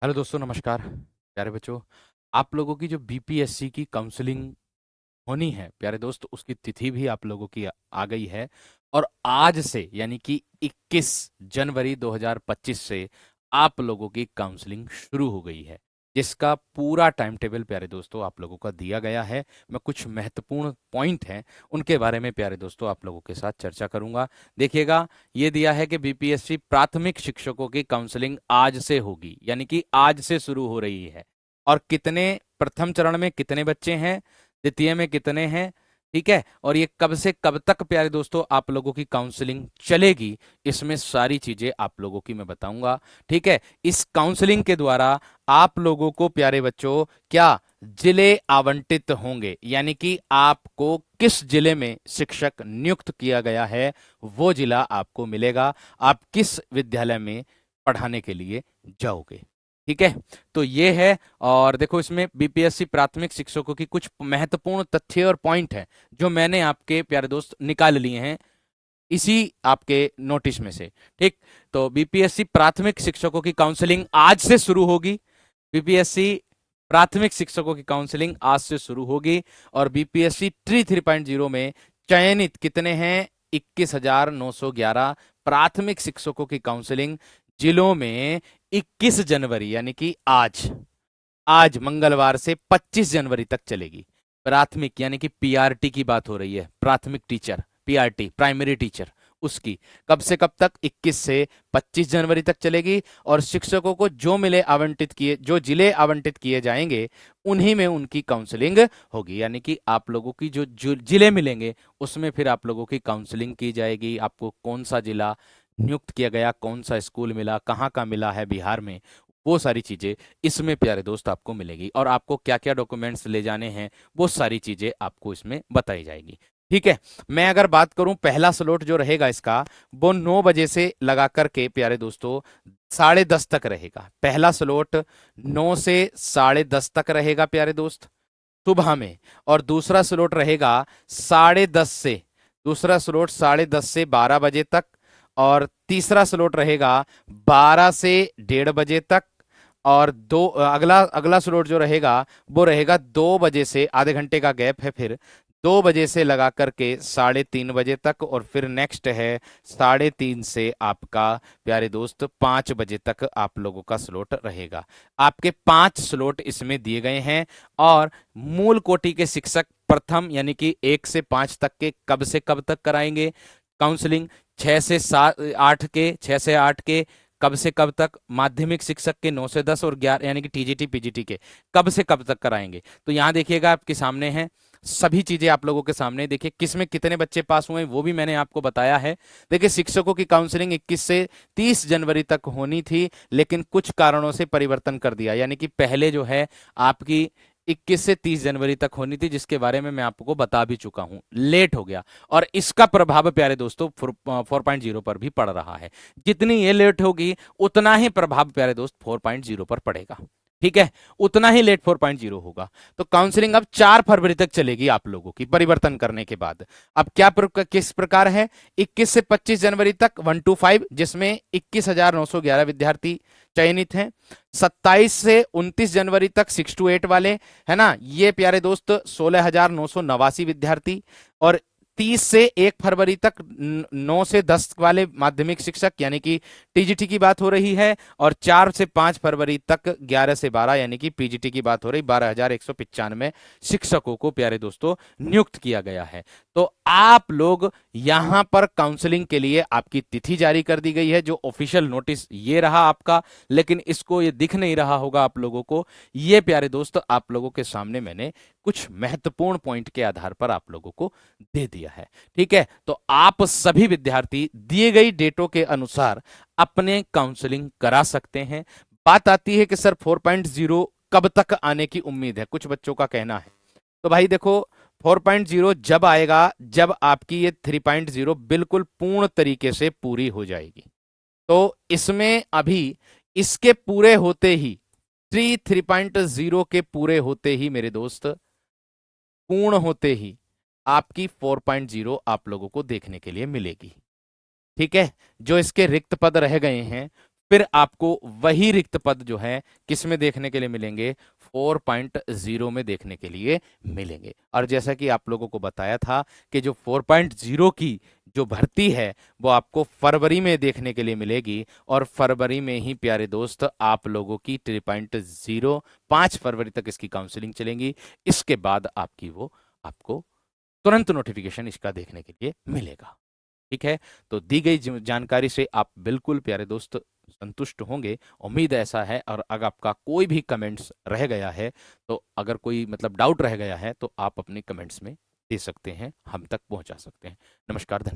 Hello दोस्तों, नमस्कार। प्यारे बच्चों, आप लोगों की जो बीपीएससी की काउंसलिंग होनी है प्यारे दोस्त, उसकी तिथि भी आप लोगों की आ गई है। और आज से यानी कि 21 जनवरी 2025 से आप लोगों की काउंसलिंग शुरू हो गई है, जिसका पूरा टाइम टेबल प्यारे दोस्तों आप लोगों का दिया गया है। मैं कुछ महत्वपूर्ण पॉइंट हैं उनके बारे में प्यारे दोस्तों आप लोगों के साथ चर्चा करूंगा। देखिएगा, ये दिया है कि बीपीएससी प्राथमिक शिक्षकों की काउंसलिंग आज से होगी, यानी कि आज से शुरू हो रही है। और कितने, प्रथम चरण में कितने बच्चे हैं, द्वितीय में कितने हैं, ठीक है, और ये कब से कब तक प्यारे दोस्तों आप लोगों की काउंसलिंग चलेगी, इसमें सारी चीजें आप लोगों की मैं बताऊंगा। ठीक है, इस काउंसलिंग के द्वारा आप लोगों को प्यारे बच्चों क्या जिले आवंटित होंगे, यानी कि आपको किस जिले में शिक्षक नियुक्त किया गया है वो जिला आपको मिलेगा, आप किस विद्यालय में पढ़ाने के लिए जाओगे। ठीक है, तो ये है। और देखो, इसमें बीपीएससी प्राथमिक शिक्षकों की कुछ महत्वपूर्ण तथ्य और पॉइंट है जो मैंने आपके प्यारे दोस्त निकाल लिए हैं इसी आपके नोटिस में से। ठीक, तो बीपीएससी प्राथमिक शिक्षकों की काउंसलिंग आज से शुरू होगी। बीपीएससी प्राथमिक शिक्षकों की काउंसलिंग आज से शुरू होगी। और बीपीएससी ट्री 3.0 में चयनित कितने हैं, 21,911 प्राथमिक शिक्षकों की काउंसलिंग जिलों में 21 जनवरी यानी कि आज आज मंगलवार से 25 जनवरी तक चलेगी। प्राथमिक यानी कि पीआरटी की बात हो रही है, प्राथमिक टीचर, पीआरटी प्राइमरी टीचर, उसकी कब से कब तक, 21 से 25 जनवरी तक चलेगी। और शिक्षकों को जो मिले आवंटित किए, जो जिले आवंटित किए जाएंगे उन्हीं में उनकी काउंसलिंग होगी, यानी कि आप लोगों की जो जिले मिलेंगे उसमें फिर आप लोगों की काउंसलिंग की जाएगी। आपको कौन सा जिला नियुक्त किया गया, कौन सा स्कूल मिला, कहाँ का मिला है बिहार में, वो सारी चीजें इसमें प्यारे दोस्त आपको मिलेगी। और आपको क्या क्या डॉक्यूमेंट्स ले जाने हैं वो सारी चीजें आपको इसमें बताई जाएगी। ठीक है, मैं अगर बात करूं, पहला स्लॉट जो रहेगा इसका वो 9 बजे से लगा करके प्यारे दोस्तों 10:30 तक रहेगा। पहला स्लॉट 9 से 10:30 तक रहेगा प्यारे दोस्त, सुबह में। और दूसरा स्लॉट रहेगा 10:30 से, दूसरा स्लॉट 10:30 से 12 बजे तक। और तीसरा स्लॉट रहेगा 12 से 1:30 बजे तक। और दो अगला अगला स्लॉट जो रहेगा वो रहेगा 2 बजे से, आधे घंटे का गैप है, फिर 2 बजे से लगा करके 3:30 बजे तक। और फिर नेक्स्ट है 3:30 से आपका प्यारे दोस्त 5 बजे तक आप लोगों का स्लॉट रहेगा। आपके 5 स्लॉट इसमें दिए गए हैं। और मूल कोटि के शिक्षक प्रथम यानी कि 1 से 5 तक के कब से कब तक कराएंगे काउंसलिंग, 6 से 8 के कब से कब तक, माध्यमिक शिक्षक के 9 से 10 और 11 यानी कि टीजीटी पीजीटी के कब से कब तक कराएंगे। तो यहाँ देखिएगा आपके सामने है सभी चीजें, आप लोगों के सामने देखिए किसमें कितने बच्चे पास हुए हैं वो भी मैंने आपको बताया है। देखिए, शिक्षकों की काउंसलिंग 21 से 30 जनवरी तक होनी थी, लेकिन कुछ कारणों से परिवर्तन कर दिया, यानी कि पहले जो है आपकी 21 से 30 जनवरी तक होनी थी, जिसके बारे में मैं आपको बता भी चुका हूं, लेट हो गया। और इसका प्रभाव प्यारे दोस्तों 4.0 पर भी पड़ रहा है। जितनी ये लेट होगी उतना ही प्रभाव प्यारे दोस्त 4.0 पर पड़ेगा। ठीक है, उतना ही लेट 4.0 होगा। तो काउंसलिंग अब 4 फरवरी तक चलेगी आप लोगों की, परिवर्तन करने के बाद। अब किस प्रकार है, 21 से 25 जनवरी तक 1 to 5, जिसमें 21,911 विद्यार्थी चयनित हैं। 27 से 29 जनवरी तक 6 to 8 वाले, है ना, ये प्यारे दोस्त 16,989 विद्यार्थी। और 30 से 1 फरवरी तक 9 से 10 वाले माध्यमिक शिक्षक, यानी कि टीजीटी की बात हो रही है। और 4 से 5 फरवरी तक 11 से 12 यानी कि पीजीटी की बात हो रही, 12,195 शिक्षकों को प्यारे दोस्तों नियुक्त किया गया है। तो आप लोग यहां पर काउंसलिंग के लिए आपकी तिथि जारी कर दी गई है, जो ऑफिशियल नोटिस ये रहा आपका, लेकिन इसको ये दिख नहीं रहा होगा आप लोगों को। ये प्यारे दोस्त आप लोगों के सामने मैंने कुछ महत्वपूर्ण पॉइंट के आधार पर आप लोगों को दे दिया है। ठीक है, तो आप सभी विद्यार्थी दिए गई डेटों के अनुसार अपने काउंसलिंग करा सकते हैं। बात आती है कि सर 4.0 कब तक आने की उम्मीद है, कुछ बच्चों का कहना है। तो भाई देखो, 4.0 जब आएगा जब आपकी ये 3.0 बिल्कुल पूर्ण तरीके से पूरी हो जाएगी। तो इसमें अभी इसके पूरे होते ही, 3.0 के पूरे होते ही मेरे दोस्त, पूर्ण होते ही आपकी 4.0 आप लोगों को देखने के लिए मिलेगी। ठीक है, जो इसके रिक्त पद रह गए हैं फिर आपको वही रिक्त पद जो है किस में देखने के लिए मिलेंगे, 4.0 में देखने के लिए मिलेंगे। और जैसा कि आप लोगों को बताया था कि जो 4.0 की जो भर्ती है वो आपको फरवरी में देखने के लिए मिलेगी, और फरवरी में ही प्यारे दोस्त आप लोगों की 3.0 5 फरवरी तक इसकी काउंसलिंग चलेंगी। इसके बाद आपकी वो आपको तुरंत नोटिफिकेशन इसका देखने के लिए मिलेगा। ठीक है, तो दी गई जानकारी से आप बिल्कुल प्यारे दोस्त संतुष्ट होंगे, उम्मीद ऐसा है। और अगर आपका कोई भी कमेंट्स रह गया है, तो अगर कोई मतलब डाउट रह गया है तो आप अपने कमेंट्स में दे सकते हैं, हम तक पहुंचा सकते हैं। नमस्कार, धन्यवाद।